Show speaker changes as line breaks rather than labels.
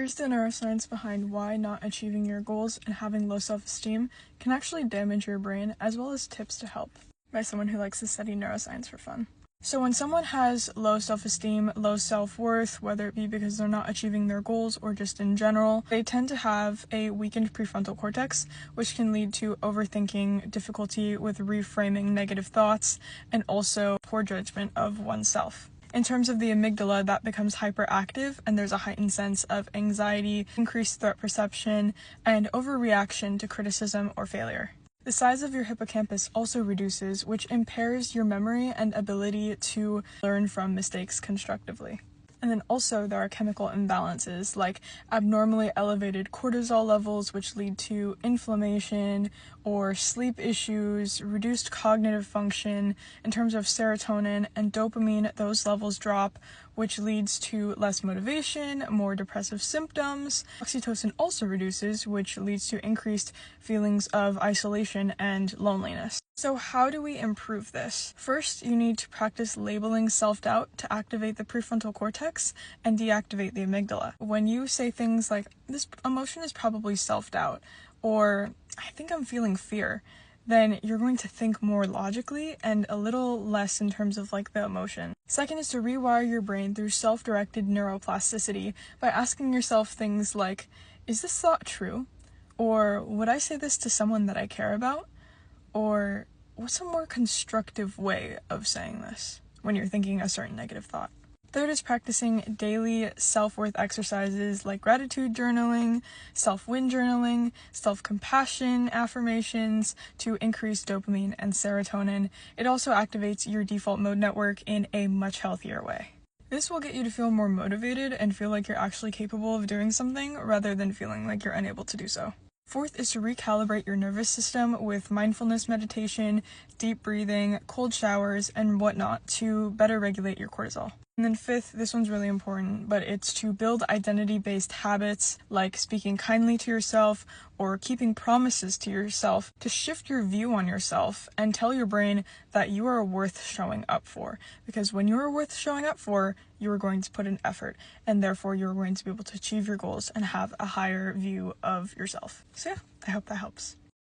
Here's the neuroscience behind why not achieving your goals and having low self-esteem can actually damage your brain, as well as tips to help, by someone who likes to study neuroscience for fun. So when someone has low self-esteem, low self-worth, whether it be because they're not achieving their goals or just in general, they tend to have a weakened prefrontal cortex, which can lead to overthinking, difficulty with reframing negative thoughts, and also poor judgment of oneself. In terms of the amygdala, that becomes hyperactive, and there's a heightened sense of anxiety, increased threat perception, and overreaction to criticism or failure. The size of your hippocampus also reduces, which impairs your memory and ability to learn from mistakes constructively. And then also there are chemical imbalances like abnormally elevated cortisol levels, which lead to inflammation or sleep issues, reduced cognitive function. In terms of serotonin and dopamine, those levels drop, which leads to less motivation, more depressive symptoms. Oxytocin also reduces, which leads to increased feelings of isolation and loneliness. So how do we improve this? First, you need to practice labeling self-doubt to activate the prefrontal cortex and deactivate the amygdala. When you say things like, this emotion is probably self-doubt, or I think I'm feeling fear, then you're going to think more logically and a little less in terms of like the emotion. Second is to rewire your brain through self-directed neuroplasticity by asking yourself things like, is this thought true? Or would I say this to someone that I care about? Or what's a more constructive way of saying this when you're thinking a certain negative thought? Third is practicing daily self-worth exercises like gratitude journaling, self-win journaling, self-compassion affirmations to increase dopamine and serotonin. It also activates your default mode network in a much healthier way. This will get you to feel more motivated and feel like you're actually capable of doing something rather than feeling like you're unable to do so. Fourth is to recalibrate your nervous system with mindfulness meditation, deep breathing, cold showers, and whatnot to better regulate your cortisol. And then fifth, this one's really important, but it's to build identity-based habits like speaking kindly to yourself or keeping promises to yourself to shift your view on yourself and tell your brain that you are worth showing up for. Because when you are worth showing up for, you are going to put in effort, and therefore you're going to be able to achieve your goals and have a higher view of yourself. So yeah, I hope that helps.